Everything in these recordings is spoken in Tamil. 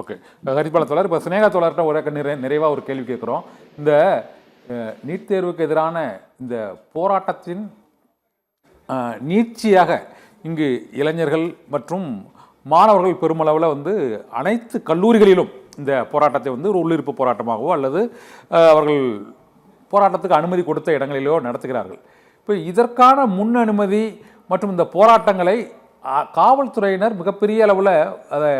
ஓகே, ஹரிபாலன் தோழர், இப்போ சினேகா தோழர்கிட்ட ஒரு நிறைவாக ஒரு கேள்வி கேட்குறோம். இந்த நீட் தேர்வுக்கு எதிரான இந்த போராட்டத்தின் நீட்சியாக இங்கு இளைஞர்கள் மற்றும் மாணவர்கள் பெருமளவில் அனைத்து கல்லூரிகளிலும் இந்த போராட்டத்தை ஒரு உள்ளிருப்பு போராட்டமாகவோ அல்லது அவர்கள் போராட்டத்துக்கு அனுமதி கொடுத்த இடங்களிலோ நடத்துகிறார்கள். இப்போ இதற்கான முன் அனுமதி மற்றும் இந்த போராட்டங்களை காவல்துறையினர் மிகப்பெரிய அளவில் அதை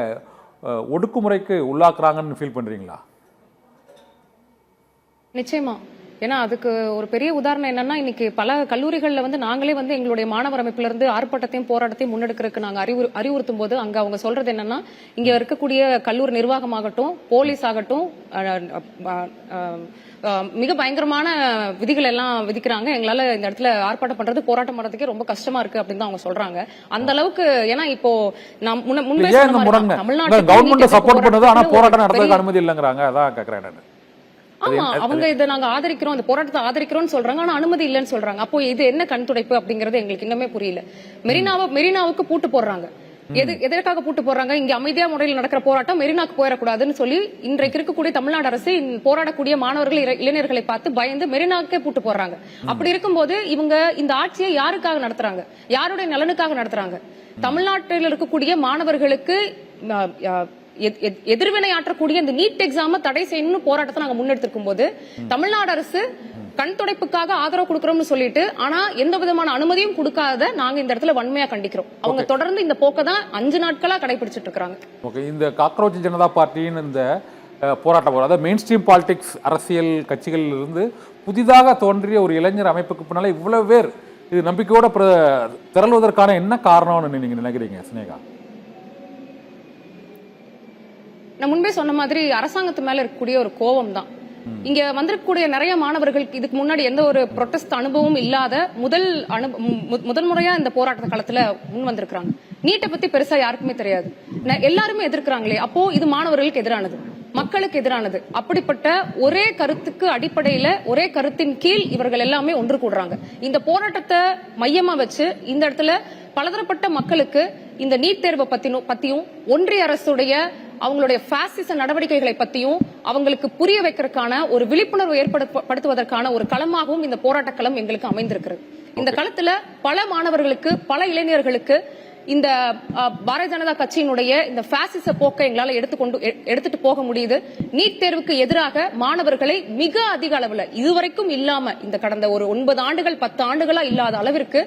ஒடுக்குமுறைக்கு உள்ளாக்குறாங்கன்னு ஃபீல் பண்ணுறீங்களா? நிச்சயமா. ஏன்னா அதுக்கு ஒரு பெரிய உதாரணம் என்னன்னா, இன்னைக்கு பல கல்லூரிகள்ல நாங்களே எங்களுடைய மாணவர் அமைப்புல இருந்து ஆர்ப்பாட்டத்தையும் போராட்டத்தையும் முன்னெடுக்கிறதுக்கு நாங்க அறிவுறுத்தும் போது அங்க அவங்க சொல்றது என்னன்னா, இங்க இருக்கக்கூடிய கல்லூரி நிர்வாகமாகட்டும், போலீஸ் ஆகட்டும், மிக பயங்கரமான விதிகள் எல்லாம் விதிக்கிறாங்க. எங்களால இந்த இடத்துல ஆர்ப்பாட்டம் பண்றது, போராட்டம் பண்றதுக்கே ரொம்ப கஷ்டமா இருக்கு அப்படின்னு தான் அவங்க சொல்றாங்க. அந்த அளவுக்கு. ஏன்னா இப்போ முன்பே தமிழ்நாடு சப்போர்ட் பண்ணுது, ஆனா போராட்டம் நடத்துறதுக்கு அனுமதி இல்லங்கறாங்க. அதான் கேக்குறேன். ஆமா, அவங்க இதை நாங்க ஆதரிக்கிறோம், இந்த போராட்டத்தை ஆதரிக்கிறோம்னு சொல்றாங்க, ஆனா அனுமதி இல்லைன்னு சொல்றாங்க. அப்போ இது என்ன கண் துடைப்பு அப்படிங்கறது எங்களுக்கு இன்னுமே புரியல. மெரினாவுக்கு பூட்டு போடுறாங்க. எதற்காக பூட்டு போடுறாங்க? இங்க அமைதியா முறையில் நடக்கிற போராட்டம் மெரினாக்கு போயிடக்கூடாதுன்னு சொல்லி இன்றைக்கு இருக்கக்கூடிய தமிழ்நாடு அரசு போராடக்கூடிய மாணவர்கள், இளைஞர்களை பார்த்து பயந்து மெரினாக்கே பூட்டு போடுறாங்க. அப்படி இருக்கும்போது இவங்க இந்த ஆட்சியை யாருக்காக நடத்துறாங்க? யாருடைய நலனுக்காக நடத்துறாங்க? தமிழ்நாட்டில் இருக்கக்கூடிய மாணவர்களுக்கு எதிர்வினை ஆற்றக்கூடிய இந்த நீட் எக்ஸாம தடை செய்யணும்னு போராட்டத்தை நாங்க முன்னெடுத்திருக்கும் போது தமிழ்நாடு அரசு கண் துடைப்புக்காக ஆதரவு கொடுக்கிறோம்னு சொல்லிட்டு, ஆனா எந்த விதமான அனுமதியும் கொடுக்காத நாங்க இந்த இடத்துல வன்மையா கண்டிக்கிறோம். அவங்க தொடர்ந்து இந்த போக்க தான் 5 நாட்களா கடைபிடிச்சிட்டு இருக்காங்க. ஓகே, இந்த காக்ரோச் ஜனதா பார்ட்டியின் இந்த போராட்டம், அதாவது மெயின் ஸ்ட்ரீம் பாலிடிக்ஸ் அரசியல் கட்சிகளில் இருந்து புதிதாக தோன்றிய ஒரு இளைஞர் அமைப்புக்கு பின்னால இவ்வளவு பேர் இது நம்பிக்கையோட திரளுவதற்கான என்ன காரணம்னு நீங்க நினைக்கிறீங்க சினேகா? நான் முன்பே சொன்ன மாதிரி அரசாங்கத்து மேல இருக்கக்கூடிய ஒரு கோபம் தான். இங்க வந்திருக்கக்கூடிய நிறைய மாணவர்கள் இதுக்கு முன்னாடி எந்த ஒரு ப்ரொடெஸ்ட் அனுபவம் இல்லாத முதல் முறையா இந்த போராட்ட களத்துல முன் வந்திருக்காங்க. நீட்டை பத்தி பெருசா யாருக்குமே தெரியாது, எல்லாருமே எதிர்க்கிறாங்களே. அப்போ இது மாணவர்களுக்கு எதிரானது, மக்களுக்கு எதிரானது. அப்படிப்பட்ட ஒரே கருத்துக்கு அடிப்படையில, ஒரே கருத்தின் கீழ் இவர்கள் எல்லாமே ஒன்று கூடுறாங்க. இந்த போராட்டத்தை மையமா வச்சு இந்த இடத்துல பலதரப்பட்ட மக்களுக்கு இந்த நீட் தேர்வை பத்தியும் ஒன்றிய அரசுடைய அவங்களுடைய பாசிச நடவடிக்கைகளை பத்தியும் அவங்களுக்கு புரிய வைக்கிறதுக்கான ஒரு விழிப்புணர்வு ஏற்படுத்துவதற்கான ஒரு களமாகவும் இந்த போராட்ட களம் எங்களுக்கு அமைந்திருக்கிறது. இந்த களத்துல பல மாணவர்களுக்கு, பல இளைஞர்களுக்கு இந்த பாரதிய ஜனதா கட்சியினுடைய இந்த பாசிச போக்கை எங்களால எடுத்துட்டு போக முடியுது. நீட் தேர்வுக்கு எதிராக மாணவர்களை மிக அதிக அளவுல இதுவரைக்கும் இல்லாம, இந்த கடந்த ஒரு 9 ஆண்டுகள் 10 ஆண்டுகளா இல்லாத அளவிற்கு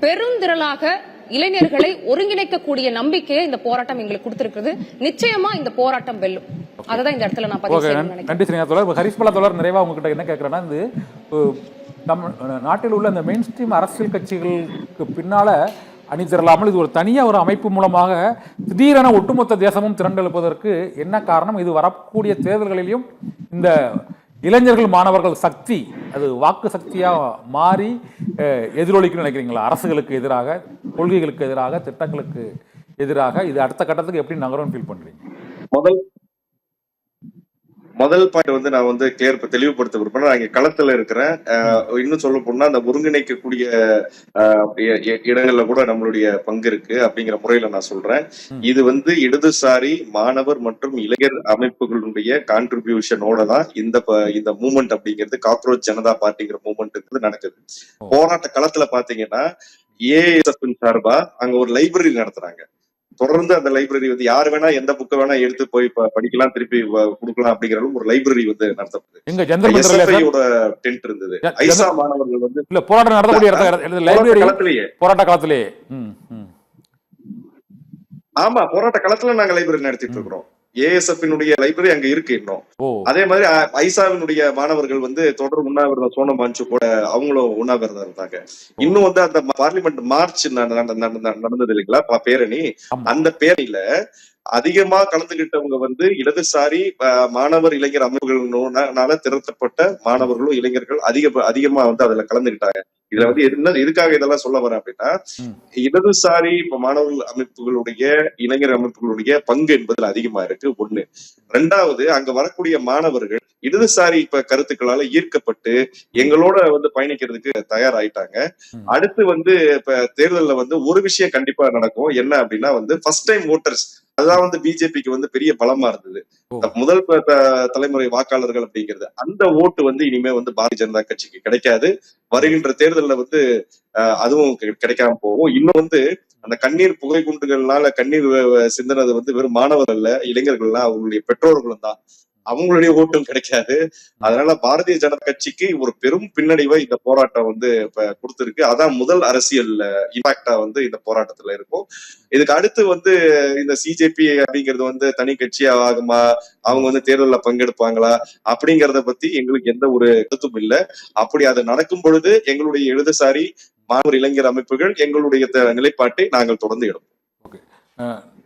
பெருந்திரளாக இளைஞர்களை ஒருங்கிணைக்கக்கூடிய நம்பிக்கையை இந்த போராட்டம் எங்களுக்கு கொடுத்திருக்கிறது. நிச்சயமா இந்த போராட்டம் வெல்லும். அததான் இந்த இடத்துல நான் பதிவு செய்யணும். நன்றி சினேகா தோழர். ஹரிபாலன் தோழர், நிறைவா உங்ககிட்ட என்ன கேட்கிறேன்னா, நாட்டில் உள்ள இந்த மெயின் ஸ்ட்ரீம் அரசியல் கட்சிகளுக்கு பின்னால அணி திரளாமல் இது ஒரு தனியாக ஒரு அமைப்பு மூலமாக திடீரென ஒட்டுமொத்த தேசமும் திரண்டெழுப்பதற்கு என்ன காரணம்? இது வரக்கூடிய தேர்தல்களிலும் இந்த இளைஞர்கள் மாணவர்கள் சக்தி அது வாக்கு சக்தியாக மாறி எதிரொலிக்கணும்னு நினைக்கிறீங்களா? அரசுகளுக்கு எதிராக, கொள்கைகளுக்கு எதிராக, திட்டங்களுக்கு எதிராக இது அடுத்த கட்டத்துக்கு எப்படி நகரும் ஃபீல் பண்றீங்க? முதல் பாயிண்ட் நான் தெளிவுபடுத்த விரும்புறேன். நான் இங்க களத்துல இருக்கிறேன். இன்னும் சொல்ல போனா அந்த ஒருங்கிணைக்கக்கூடிய இடங்கள்ல கூட நம்மளுடைய பங்கு இருக்கு அப்படிங்கிற முறையில நான் சொல்றேன். இது இடதுசாரி மாணவர் மற்றும் இளைஞர் அமைப்புகளுடைய கான்ட்ரிபியூஷனோட தான் இந்த மூவ்மெண்ட் அப்படிங்கிறது, காக்ரோச் ஜனதா பார்ட்டிங்கிற மூவ்மெண்ட் நடக்குது. போராட்ட களத்துல பாத்தீங்கன்னா ஏஎஸ்எஃப் சார்பா அங்க ஒரு லைப்ரரி நடத்துறாங்க. தொடர்ந்து அந்த லைப்ரரி யாரு வேணா எந்த புக்கை வேணா எடுத்து போய் படிக்கலாம், திருப்பி கொடுக்கலாம் அப்படிங்கிற ஒரு லைப்ரரி நடத்தப்படுது. டென்ட் இருந்தது. ஐசா மாணவர்கள் போராட்டம் நடத்தக்கூடிய போராட்ட காலத்திலேயே. ஆமா, போராட்ட களத்துல நாங்க லைப்ரரி நடத்திட்டு இருக்கிறோம். ஏஎஸ்எஃப் லைப்ரரி அங்க இருக்கு இன்னும். அதே மாதிரி ஐசாவினுடைய மாணவர்கள் தொடர் உண்ணாவிரதம், சோனம் வாங்சு கூட அவங்களும் உண்ணாவிரதம் இருந்தாங்க. இன்னும் அந்த பார்லிமெண்ட் மார்ச் நடந்தது இல்லைங்களா, பேரணி. அந்த பேரணியில அதிகமா கலந்துகிட்டவங்க இடதுசாரி மாணவர் இளைஞர் அமைப்புகள்னால திரட்டப்பட்ட மாணவர்களும் இளைஞர்கள் அதிகமா அதுல கலந்துகிட்டாங்க. இதுல என்ன எதுக்காக இதெல்லாம் சொல்ல வரேன் அப்படின்னா, இடதுசாரி மாணவர்கள் அமைப்புகளுடைய இளைஞர் அமைப்புகளுடைய பங்கு என்பதுல அதிகமா இருக்கு. ஒண்ணு. ரெண்டாவது, அங்க வரக்கூடிய மாணவர்கள் இடதுசாரி கருத்துக்களால ஈர்க்கப்பட்டு எங்களோட பயணிக்கிறதுக்கு தயாராயிட்டாங்க. அடுத்து இப்ப தேர்தல்ல ஒரு விஷயம் கண்டிப்பா நடக்கும். என்ன அப்படின்னா, ஃபர்ஸ்ட் டைம் ஓட்டர்ஸ் அதுதான் வந்து பிஜேபிக்கு வந்து பெரிய பலமா இருந்தது. இந்த முதல் தலைமுறை வாக்காளர்கள் அப்படிங்கிறது அந்த ஓட்டு வந்து இனிமே வந்து பாரதிய ஜனதா கட்சிக்கு கிடைக்காது. வருகின்ற தேர்தல்ல வந்து அதுவும் கிடைக்காம போகும். இன்னும் வந்து அந்த கண்ணீர் புகை குண்டுகள்னால கண்ணீர் சிந்தினது வந்து வெறும் மாணவர்கள் அல்ல, இளைஞர்கள்லாம் அவங்களுடைய பெற்றோர்களும் தான். அவங்களுடைய ஓட்டும் கிடைக்காது. அதனால பாரதிய ஜனதா கட்சிக்கு ஒரு பெரும் பின்னடைவை இந்த போராட்டம் வந்து இப்ப கொடுத்திருக்கு. அதான் முதல் அரசியல் இம்பாக்டா வந்து இந்த போராட்டத்துல இருக்கும். இதுக்கு அடுத்து வந்து இந்த சிஜேபி அப்படிங்கிறது வந்து தனி கட்சியா ஆகுமா, அவங்க வந்து தேர்தல்ல பங்கெடுப்பாங்களா அப்படிங்கறத பத்தி எங்களுக்கு எந்த ஒரு கருத்தும் இல்லை. அப்படி அது நடக்கும் பொழுது எங்களுடைய இடதுசாரி மாணவர் இளைஞர் அமைப்புகள் எங்களுடைய நிலைப்பாட்டை நாங்கள் தொடர்ந்து எடுப்போம்.